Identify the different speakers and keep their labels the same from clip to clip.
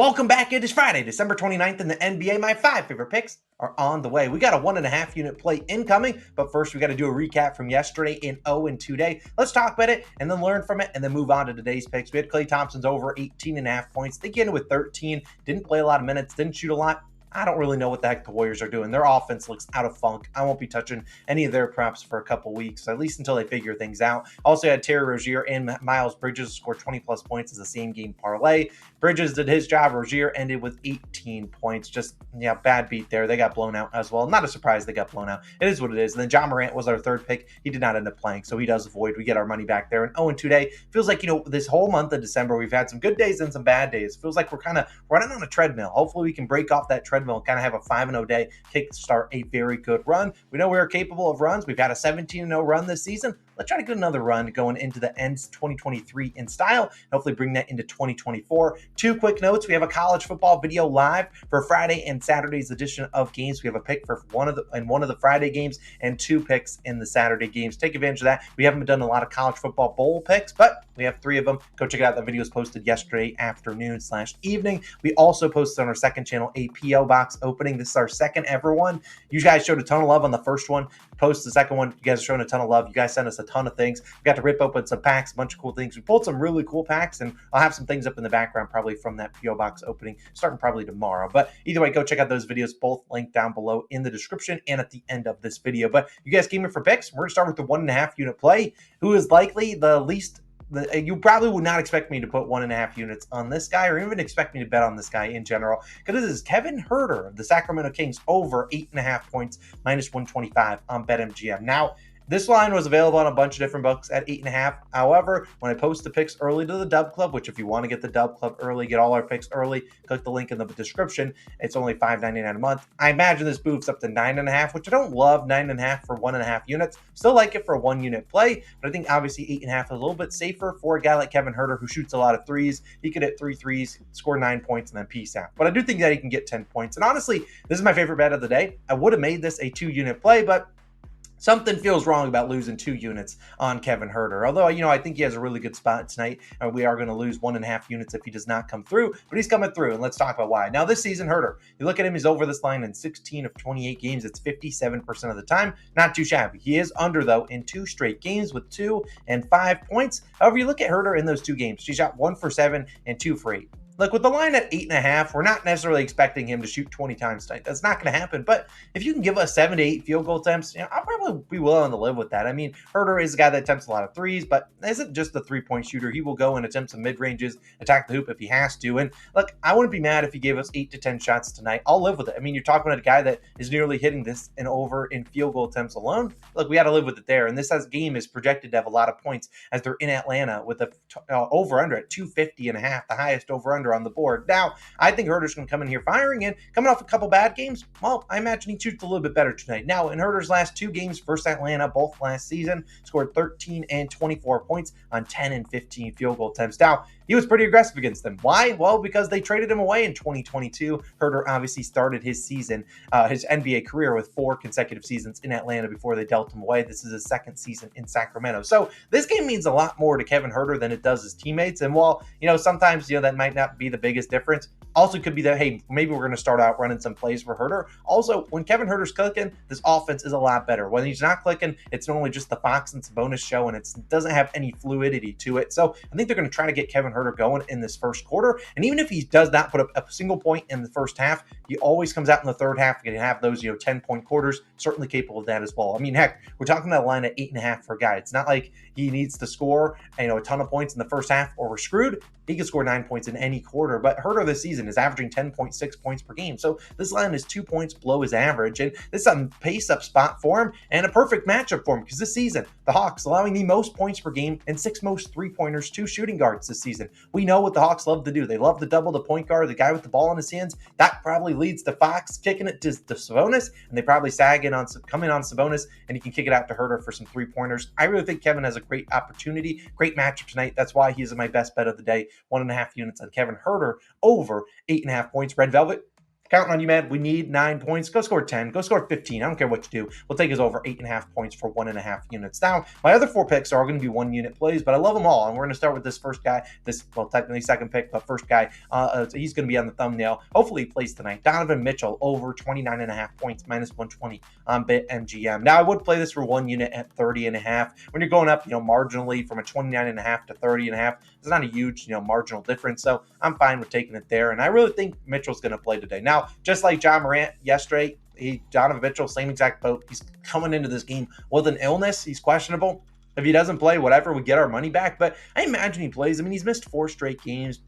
Speaker 1: Welcome back. It is Friday, December 29th in the NBA. My 5 favorite picks are on the way. We got a 1.5 unit play incoming, but first we got to do a recap from yesterday in 0-2 day. Let's talk about it and then learn from it and then move on to today's picks. We had Klay Thompson's over 18.5 points. They ended with 13, didn't play a lot of minutes, didn't shoot a lot. I don't really know what the heck the Warriors are doing. Their offense looks out of funk. I won't be touching any of their props for a couple weeks, at least until they figure things out. Also had Terry Rozier and Miles Bridges score 20-plus points as a same-game parlay. Bridges did his job. Rozier ended with 18 points. Just, bad beat there. They got blown out as well. Not a surprise they got blown out. It is what it is. And then John Morant was our third pick. He did not end up playing, so he does avoid. We get our money back there. And 0-2 day feels like, this whole month of December, we've had some good days and some bad days. Feels like we're kind of running on a treadmill. Hopefully we can break off that treadmill and kind of have a 5-0 day, kickstart a very good run. We know we are capable of runs. We've had a 17-0 run this season. Let's try to get another run going into the end 2023 in style. Hopefully bring that into 2024. Two quick notes. We have a college football video live for Friday and Saturday's edition of games. We have a pick for one of the Friday games and two picks in the Saturday games. Take advantage of that. We haven't done a lot of college football bowl picks, but we have 3 of them. Go check it out. The video was posted yesterday afternoon/evening. We also posted on our second channel a PO box opening. This is our second ever one. You guys showed a ton of love on the first one. Post the second one. You guys are showing a ton of love. You guys sent us a ton of things. We got to rip open some packs, a bunch of cool things. We pulled some really cool packs, and I'll have some things up in the background probably from that PO box opening starting probably tomorrow. But either way, go check out those videos, both linked down below in the description and at the end of this video. But you guys came in for picks. We're going to start with the 1.5 unit play. Who is likely the least? You probably would not expect me to put 1.5 units on this guy or even expect me to bet on this guy in general, because this is Kevin Huerter of the Sacramento Kings over 8.5 points, -125 on BetMGM. Now, this line was available on a bunch of different books at 8.5. However, when I post the picks early to the DubClub, which if you want to get the DubClub early, get all our picks early, click the link in the description. It's only $5.99 a month. I imagine this moves up to 9.5, which I don't love 9.5 for 1.5 units. Still like it for a 1 unit play, but I think obviously 8.5 is a little bit safer for a guy like Kevin Huerter who shoots a lot of threes. He could hit 3 threes, score 9 points, and then peace out. But I do think that he can get 10 points. And honestly, this is my favorite bet of the day. I would have made this a 2 unit play, but something feels wrong about losing 2 units on Kevin Huerter. Although, I think he has a really good spot tonight. We are going to lose 1.5 units if he does not come through, but he's coming through, and let's talk about why. Now, this season, Huerter, you look at him, he's over this line in 16 of 28 games. It's 57% of the time. Not too shabby. He is under, though, in 2 straight games with 2 and 5 points. However, you look at Huerter in those 2 games. He shot 1 for 7 and 2 for 8. Look, with the line at 8.5, we're not necessarily expecting him to shoot 20 times tonight. That's not going to happen. But if you can give us 7 to 8 field goal attempts, I'll probably be willing to live with that. I mean, Huerter is a guy that attempts a lot of threes, but isn't just a 3-point shooter. He will go and attempt some mid-ranges, attack the hoop if he has to. And look, I wouldn't be mad if he gave us 8 to 10 shots tonight. I'll live with it. I mean, you're talking about a guy that is nearly hitting this and over in field goal attempts alone. Look, we got to live with it there. And this game is projected to have a lot of points as they're in Atlanta with the over-under at 250.5, the highest over-under on the board. Now, I think Huerter's going to come in here firing, and coming off a couple bad games, well, I imagine he shoots a little bit better tonight. Now, in Huerter's last 2 games versus Atlanta, both last season, scored 13 and 24 points on 10 and 15 field goal attempts. Now, he was pretty aggressive against them. Why? Well, because they traded him away in 2022. Huerter obviously started his season, his NBA career with 4 consecutive seasons in Atlanta before they dealt him away. This is his 2nd season in Sacramento. So this game means a lot more to Kevin Huerter than it does his teammates. And while, sometimes, that might not be the biggest difference, also could be that, hey, maybe we're going to start out running some plays for Huerter. Also, when Kevin Huerter's clicking, this offense is a lot better. When he's not clicking, it's normally just the Fox and Sabonis show, and it doesn't have any fluidity to it. So I think they're going to try to get Kevin Huerter going in this first quarter. And even if he does not put up a single point in the first half, he always comes out in the third half and can have those, 10-point quarters. Certainly capable of that as well. I mean, heck, we're talking about a line at 8.5 for a guy. It's not like he needs to score, a ton of points in the first half or we're screwed. He can score 9 points in any quarter. But Huerter this season is averaging 10.6 points per game. So this line is 2 points below his average. And this is a pace-up spot for him and a perfect matchup for him, because this season, the Hawks allowing the most points per game and 6th most three-pointers to shooting guards this season. We know what the Hawks love to do. They love to double the point guard, the guy with the ball in his hands. That probably leads to Fox kicking it to Sabonis, and they probably sag in on coming on Sabonis, and he can kick it out to Huerter for some 3-pointers. I really think Kevin has a great opportunity, great matchup tonight. That's why he's my best bet of the day. 1.5 units on Kevin Huerter over 8.5 points. Red Velvet, Counting on you, man. We need 9 points. Go score 10. Go score 15. I don't care what you do. We'll take his over 8.5 points for 1.5 units. Now, my other 4 picks are going to be 1 unit plays, but I love them all. And we're going to start with this first guy. Technically second pick, but first guy. He's going to be on the thumbnail. Hopefully he plays tonight. Donovan Mitchell over 29.5 points, minus 120 on BetMGM. Now, I would play this for 1 unit at 30.5. When you're going up, marginally from a 29.5 to 30.5, it's not a huge, marginal difference. So I'm fine with taking it there. And I really think Mitchell's going to play today. Now, just like John Morant yesterday, Donovan Mitchell, same exact boat. He's coming into this game with an illness. He's questionable. If he doesn't play, whatever, we get our money back. But I imagine he plays. I mean, he's missed 4 straight games.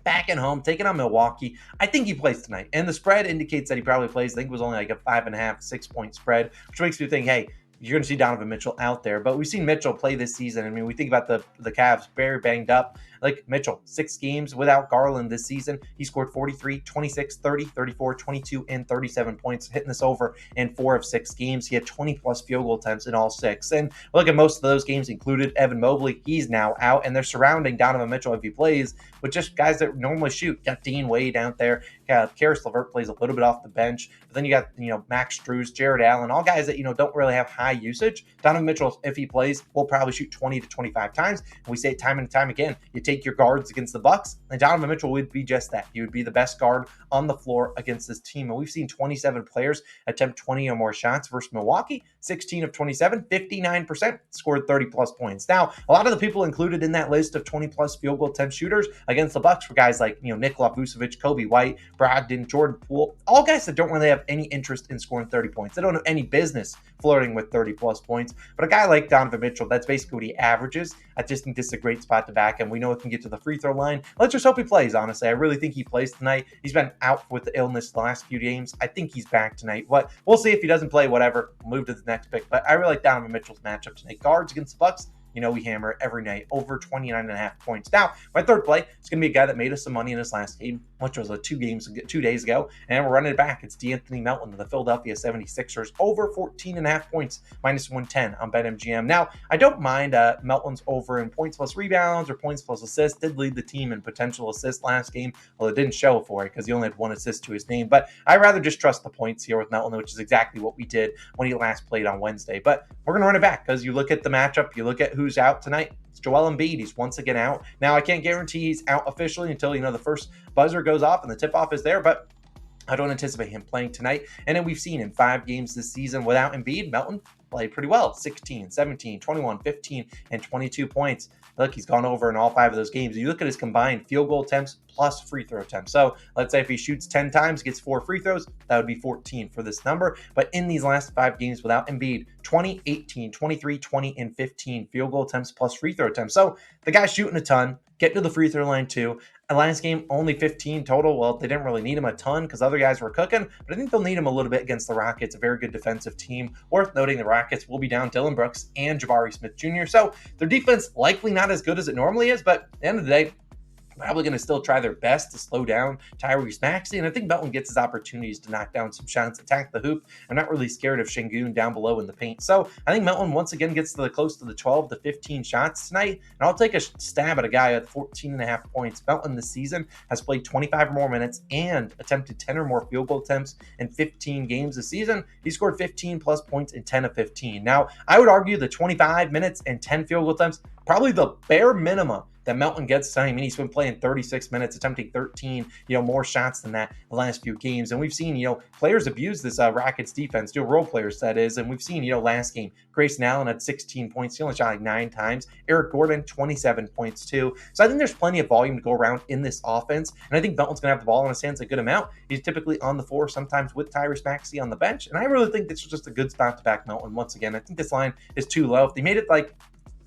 Speaker 1: Back at home, taking on Milwaukee. I think he plays tonight. And the spread indicates that he probably plays. I think it was only like a 5.5, 6 point spread, which makes me think, hey, you're going to see Donovan Mitchell out there. But we've seen Mitchell play this season. I mean, we think about the Cavs, very banged up. Like Mitchell, 6 games without Garland this season. He scored 43, 26, 30, 34, 22, and 37 points, hitting this over in 4 of 6 games. He had 20-plus field goal attempts in all 6. And look at most of those games included Evan Mobley. He's now out, and they're surrounding Donovan Mitchell if he plays with just guys that normally shoot. Got Dean Wade out there. Karis LeVert plays a little bit off the bench. But then you got, Max Strus, Jared Allen, all guys that, don't really have high usage. Donovan Mitchell, if he plays, will probably shoot 20 to 25 times. And we say it time and time again, you take your guards against the Bucks, and Donovan Mitchell would be just that. He would be the best guard on the floor against this team. And we've seen 27 players attempt 20 or more shots versus Milwaukee, 16 of 27, 59%, scored 30-plus points. Now, a lot of the people included in that list of 20-plus field goal attempt shooters against the Bucks were guys like, Nikola Vucevic, Kobe White, Brogdon, Jordan Poole, all guys that don't really have any interest in scoring 30 points. They don't have any business flirting with 30-plus points. But a guy like Donovan Mitchell, that's basically what he averages. I just think this is a great spot to back him. We know it can get to the free throw line. Let's just hope he plays, honestly. I really think he plays tonight. He's been out with the illness the last few games. I think he's back tonight. But we'll see if he doesn't play, whatever. We'll move to the next pick. But I really like Donovan Mitchell's matchup tonight. Guards against the Bucks. We hammer it every night, over 29.5 points. Now, my third play is going to be a guy that made us some money in his last game, which was 2 days ago, and we're running it back. It's D'Anthony Melton of the Philadelphia 76ers, over 14.5 points, minus 110 on BetMGM. Now, I don't mind Melton's over in points plus rebounds or points plus assists. Did lead the team in potential assists last game, although it didn't show for it because he only had 1 assist to his name. But I'd rather just trust the points here with Melton, which is exactly what we did when he last played on Wednesday. But we're going to run it back because you look at the matchup, you look at who's out tonight. It's Joel Embiid. He's once again out. Now, I can't guarantee he's out officially until, the first buzzer goes off and the tip-off is there, but I don't anticipate him playing tonight. And then we've seen in 5 games this season without Embiid, Melton played pretty well. 16, 17, 21, 15, and 22 points. Look, he's gone over in all 5 of those games. You look at his combined field goal attempts plus free throw attempts. So let's say if he shoots 10 times, gets 4 free throws, that would be 14 for this number. But in these last 5 games without Embiid, 20, 18, 23, 20, and 15 field goal attempts plus free throw attempts. So the guy's shooting a ton, getting to the free throw line too. And last game, only 15 total. Well, they didn't really need him a ton because other guys were cooking, but I think they'll need him a little bit against the Rockets, a very good defensive team. Worth noting, the Rockets will be down Dillon Brooks and Jabari Smith Jr., so their defense likely not as good as it normally is, but at the end of the day, probably going to still try their best to slow down Tyrese Maxey, and I think Melton gets his opportunities to knock down some shots, attack the hoop. I'm not really scared of Şengün down below in the paint. So I think Melton once again gets to close to the 12 to 15 shots tonight, and I'll take a stab at a guy at 14.5 points. Melton this season has played 25 or more minutes and attempted 10 or more field goal attempts in 15 games this season. He scored 15 plus points in 10 of 15. Now, I would argue the 25 minutes and 10 field goal attempts, probably the bare minimum that Melton gets tonight. I mean, he's been playing 36 minutes, attempting 13, more shots than that the last few games. And we've seen, players abuse this Rockets defense, role players that is. And we've seen, last game, Grayson Allen had 16 points. He only shot like 9 times. Eric Gordon, 27 points too. So I think there's plenty of volume to go around in this offense. And I think Melton's going to have the ball in his hands a good amount. He's typically on the floor, sometimes with Tyrese Maxey on the bench. And I really think this is just a good spot to back Melton once again. I think this line is too low. If they made it like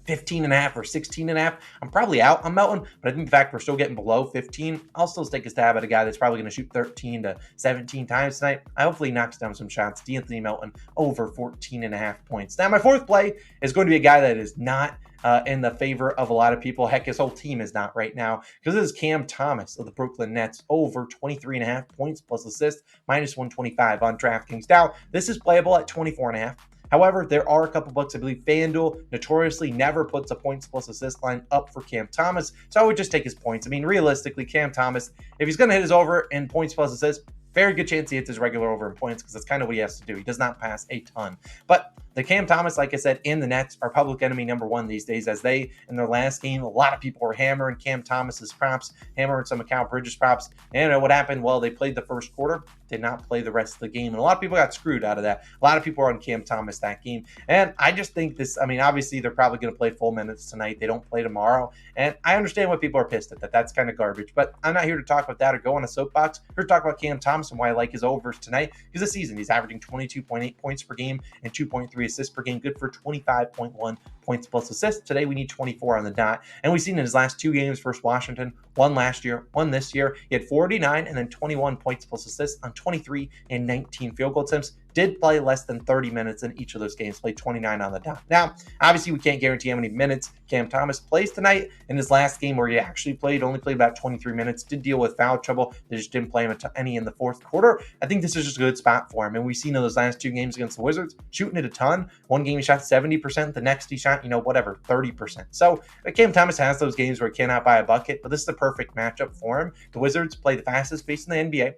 Speaker 1: 15.5 or 16.5, I'm probably out on Melton, but I think the fact we're still getting below 15, I'll still take a stab at a guy that's probably going to shoot 13 to 17 times tonight. I hopefully knocks down some shots. D'Anthony Melton over 14.5 points. Now, my fourth play is going to be a guy that is not in the favor of a lot of people. Heck, his whole team is not right now, because this is Cam Thomas of the Brooklyn Nets, over 23.5 points plus assist, minus 125 on DraftKings. Now, this is playable at 24.5. However, there are a couple books. I believe FanDuel notoriously never puts a points plus assist line up for Cam Thomas, so I would just take his points. I mean, realistically, Cam Thomas, if he's going to hit his over in points plus assists, Very good chance he hits his regular over in points because that's kind of what he has to do. He does not pass a ton. But the Cam Thomas, like I said, and the Nets are public enemy number one these days, as they, in their last game, a lot of people were hammering Cam Thomas's props, hammering some Mikal Bridges props. And what happened? Well, they played the first quarter, did not play the rest of the game. And a lot of people got screwed out of that. A lot of people are on Cam Thomas that game. And I just think this, I mean, obviously they're probably going to play full minutes tonight. They don't play tomorrow. And I understand why people are pissed at that. That's kind of garbage. But I'm not here to talk about that or go on a soapbox. I'm here to talk about Cam Thomas and why I like his overs tonight. Because this season, he's averaging 22.8 points per game and 2.3 assists per game. Good for 25.1 points plus assists. Today, we need 24 on the dot. And we've seen in his last two games versus Washington, one last year, one this year, he had 49 and then 21 points plus assists on 23 and 19 field goal attempts. Did play less than 30 minutes in each of those games, played 29 on the dot. Now, obviously, we can't guarantee how many minutes Cam Thomas plays tonight. In his last game where he actually played, only played about 23 minutes, did deal with foul trouble. They just didn't play him any in the fourth quarter. I think this is just a good spot for him. And we've seen in those last two games against the Wizards, shooting it a ton. One game he shot 70%, the next he shot, 30%. So Cam Thomas has those games where he cannot buy a bucket, but this is the perfect matchup for him. The Wizards play the fastest pace in the NBA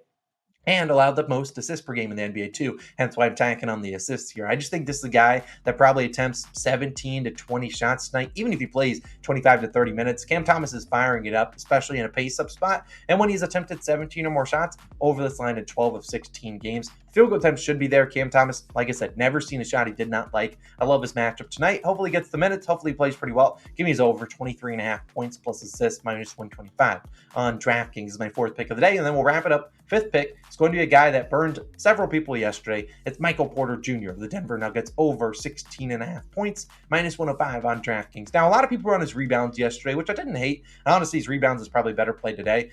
Speaker 1: and allowed the most assists per game in the NBA too. Hence why I'm tanking on the assists here. I just think this is a guy that probably attempts 17 to 20 shots tonight. Even if he plays 25 to 30 minutes, Cam Thomas is firing it up, especially in a pace-up spot. And when he's attempted 17 or more shots over this line in 12 of 16 games, field goal attempts should be there. Cam Thomas, like I said, never seen a shot he did not like. I love his matchup tonight. Hopefully he gets the minutes. Hopefully he plays pretty well. Give me his over 23.5 points plus assists, minus 125 on DraftKings is my fourth pick of the day. And then we'll wrap it up. Fifth pick is going to be a guy that burned several people yesterday. It's Michael Porter Jr. of the Denver Nuggets, over 16.5 points, minus 105 on DraftKings. Now, a lot of people were on his rebounds yesterday, which I didn't hate. Honestly, his rebounds is probably better played today,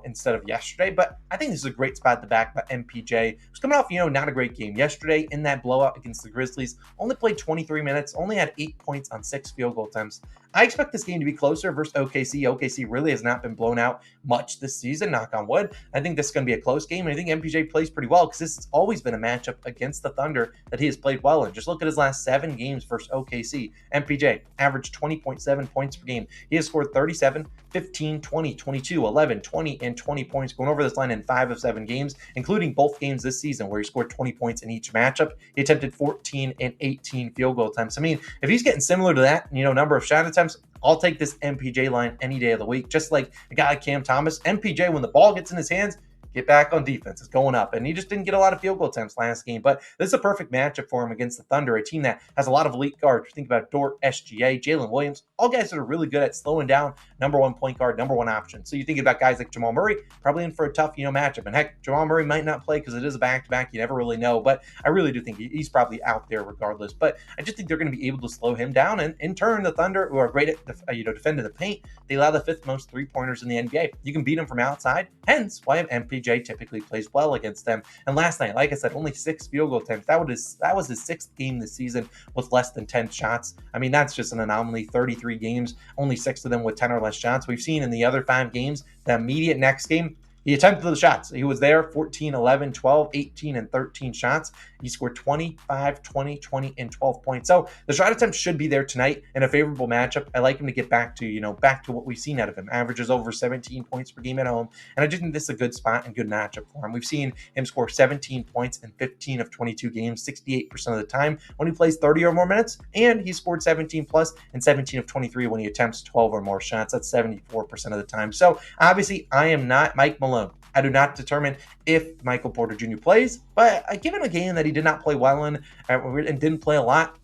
Speaker 1: instead of yesterday. But I think this is a great spot at the back by MPJ. Who's coming off, not a great game. Yesterday, in that blowout against the Grizzlies, only played 23 minutes, only had 8 points on 6 field goal attempts. I expect this game to be closer versus OKC. OKC really has not been blown out much this season, knock on wood. I think this is going to be a close game, and I think MPJ plays pretty well because this has always been a matchup against the Thunder that he has played well in. Just look at his last 7 games versus OKC. MPJ averaged 20.7 points per game. He has scored 37, 15, 20, 22, 11, 20, and 20 points going over this line in 5 of 7 games, including both games this season where he scored 20 points in each matchup. He attempted 14 and 18 field goal attempts. I mean, if he's getting similar to that, number of shot attempts, I'll take this MPJ line any day of the week. Just like a guy like Cam Thomas, MPJ, when the ball gets in his hands, get back on defense. It's going up. And he just didn't get a lot of field goal attempts last game. But this is a perfect matchup for him against the Thunder, a team that has a lot of elite guards. Think about Dort, SGA, Jalen Williams, all guys that are really good at slowing down number one point guard, number one option. So you think about guys like Jamal Murray, probably in for a tough, matchup. And heck, Jamal Murray might not play because it is a back-to-back. You never really know. But I really do think he's probably out there regardless. But I just think they're going to be able to slow him down. And in turn, the Thunder, who are great at defending the paint, they allow the 5th most three-pointers in the NBA. You can beat them from outside. Hence why MPJ typically plays well against them. And last night, like I said, only 6 field goal attempts. That was his 6th game this season with less than 10 shots. I mean, that's just an anomaly. 33 games, only 6 of them with 10 or less shots. We've seen in the other 5 games, the immediate next game, he attempted the shots. He was there 14, 11, 12, 18, and 13 shots. He scored 25, 20, 20, and 12 points. So the shot attempts should be there tonight in a favorable matchup. I like him to get back to, back to what we've seen out of him. Averages over 17 points per game at home. And I just think this is a good spot and good matchup for him. We've seen him score 17 points in 15 of 22 games, 68% of the time when he plays 30 or more minutes. And he scored 17 plus in 17 of 23 when he attempts 12 or more shots. That's 74% of the time. So obviously, I am not Mike Malone. I do not determine if Michael Porter Jr. plays, but given a game that he did not play well in and didn't play a lot,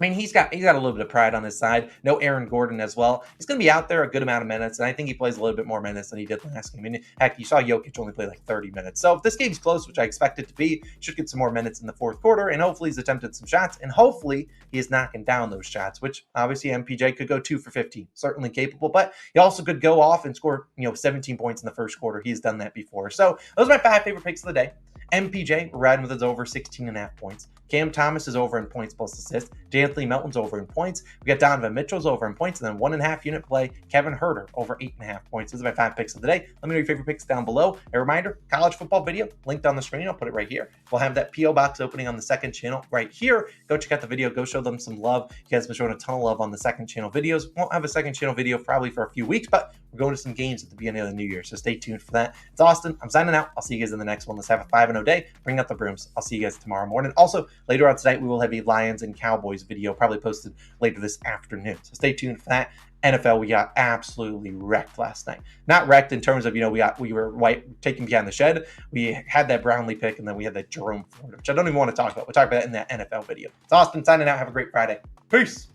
Speaker 1: I mean, he's got a little bit of pride on his side. No Aaron Gordon as well. He's going to be out there a good amount of minutes, and I think he plays a little bit more minutes than he did last game. I mean, heck, you saw Jokic only play like 30 minutes. So if this game's close, which I expect it to be, should get some more minutes in the fourth quarter, and hopefully he's attempted some shots, and hopefully he is knocking down those shots, which obviously MPJ could go 2 for 15. Certainly capable, but he also could go off and score 17 points in the first quarter. He's done that before. So those are my 5 favorite picks of the day. MPJ, we're riding with his over 16.5 points. Cam Thomas is over in points plus assists. D'Anthony Melton's over in points. We got Donovan Mitchell's over in points, and then 1.5 unit play, Kevin Huerter over 8.5 points. Those are my 5 picks of the day. Let me know your favorite picks down below. A reminder, college football video linked on the screen. I'll put it right here. We'll have that P.O. box opening on the second channel right here. Go check out the video. Go show them some love. You guys have been showing a ton of love on the second channel videos. Won't have a second channel video probably for a few weeks, but we're going to some games at the beginning of the new year, so stay tuned for that. It's Austin. I'm signing out. I'll see you guys in the next one. Let's have a 5-0 day. Bring out the brooms. I'll see you guys tomorrow morning. Also, later on tonight, we will have a Lions and Cowboys video probably posted later this afternoon, so stay tuned for that. NFL, we got absolutely wrecked last night. Not wrecked in terms of, we were taking behind the shed. We had that Brownlee pick, and then we had that Jerome Ford, which I don't even want to talk about. We'll talk about that in that NFL video. It's Austin signing out. Have a great Friday. Peace.